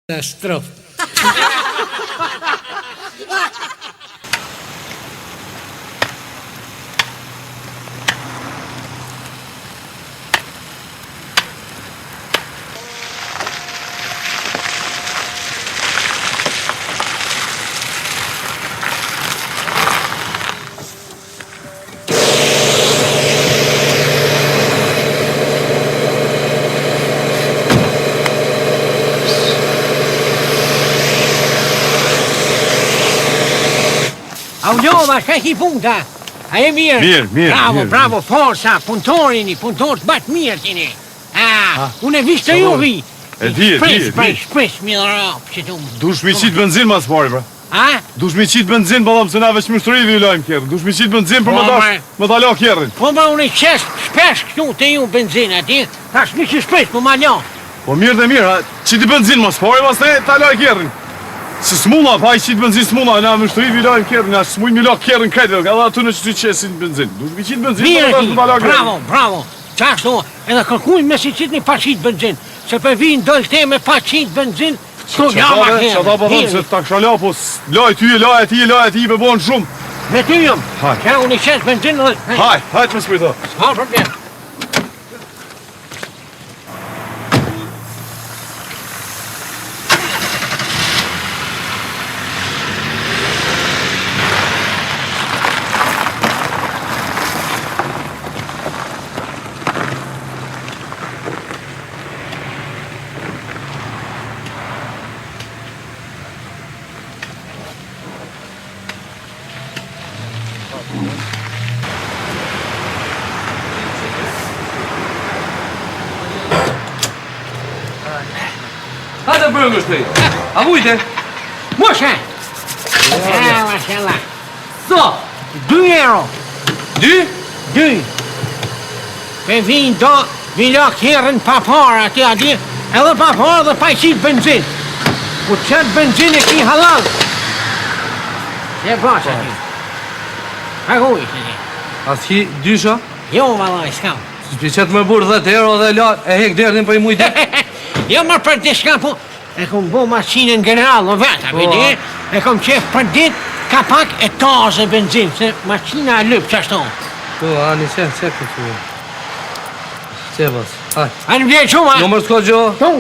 Da strof. Aulova, c'è chi punta? E mirë. Bravo, bravo, forza, puntorini, puntor të batë mirë tini. Unë e vishë të juvi. E di. Shpres, mi dhe rapë, që të më. Dush mi qitë benzin mas pari, pra. Dush mi qitë benzin, balam se na veç mështërivi i lajmë kjerën. Dush mi qitë benzin për më tala kjerën. Po ma unë i qesë shpesh këtu të ju benzin ati, tash mi që shpres për ma ljo. Po mirë dhe mirë, qitë benzin mas pari, mas të tala kjerën. Si smula, pa i qitë benzin smula, na mështërivi i lajmë kjerën, na s'muj mi lakë kjerën krejtë, edhe aty në që të qesin benzin. Dush mi qitë benzin, bravo. Qashtu, edhe kërkuj me si qitë një pa qitë benzin, se për vinë dojë te me pa qitë benzin, s'to njama kjerën. Që ta përën se ta kësha la, po laj ty, për bonë shumë. Me ty jëm, që unë i qesë benzin dhe... Hajt me s'përta. S'ka problem. Hajde bërëngë shpejt. A vujte? Moshe! Mashallah. So, 2 euro. 2? 2. Pe vinë do, vila kjerën pa parë ati ati, edhe pa parë dhe pa i qitë benzin. Ku qëtë benzin e ki halal. Se basë ati. Paguj që ti. A s'ki 2 sho? Jo, valaj, s'kam. S'pi qëtë më burë 10 euro dhe la e hek derdin për i mujtë. Jo më për të shka po, e kom bo maqinën general në vetë, vedi, e kom qef për dit, ka pak e tazë e benzin, se maqina e lëpë qashtu. Po, ani që këtu. Që bas, haj. Ani vjej quma. Në mërë s'ko gjo. Tu.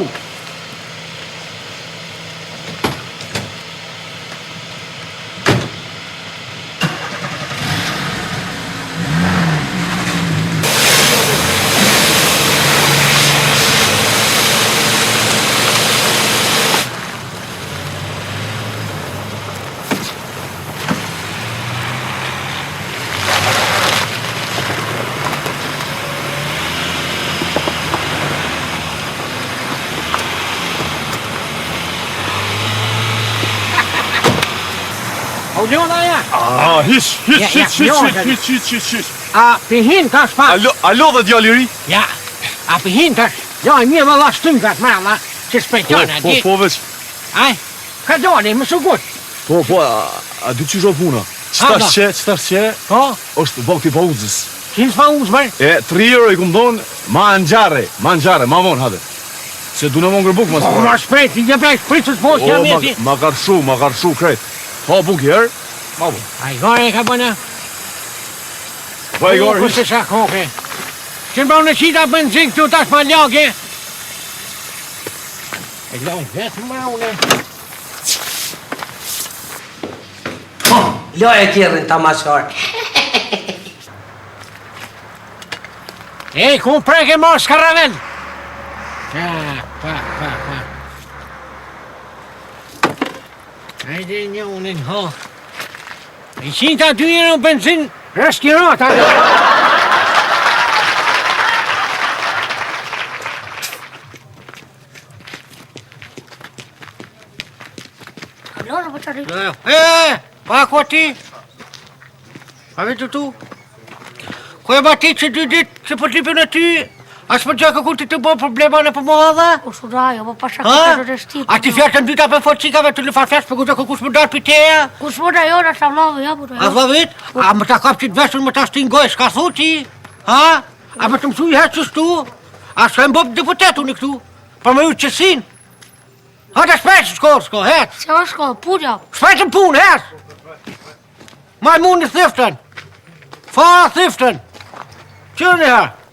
Aulona ja. Hish. A pihin ka shpa. Alo dhe djalliri? Ja, a pihin ka shpa. Ja, i mje më la shtym ka shmella, që shpejtjone. Po, veç. Aj, ka doni, më su gut. Po, a dy qysho puna? Qëtash që? Po? Është vakti pa uzës. Qins pa uzë, bërë? 3 euro i këmë donë, mangjare, ma vonë, hade. Se du në më ngërbuk, ma s'pore. Ma shpejt, i një prej shpritës po, që jam jeti. Ma karshu, krejt. Pa buk herë, ma vonë. A i gore ka bëna? Pa i gore, Kështë sa koke. Që në bënë në qita benzin këtu tash ma ljage. E lojnë vetë ma une. Loje kjerën ta maqarë. Ej, ku preke mos karavel. Pa. Hajde një unin, ho. I qita 2 euro benzin, rëshkirata. Allora, po qëri? Pa ko ti? A vetë tu? Ko e ba ti që 2 ditë që po t'lipin e ty? A s'po gjaka kur ti të bo problema në për mua dhe? Po shurajo, po pasha këtë të rështit. A ti fjashtë në dyta për foqikave të lëfar fjashtë për ku kush më darë për teja? Kush më da jo, në shavlavë, ja, bu da A jo. vëvit? A më ta kap qitë veshën, më ta shtingoj, s'ka thu ti? Ha? A më të mësu i heqë qështu? A s'ka më bëbë deputetu në këtu? Për më ju qësin? Ha të shpesh! Shko, hec. Se o shko, purja. Shpejt në punë, hec. Majmuni thiften. Fara thiften. Qërë një herë.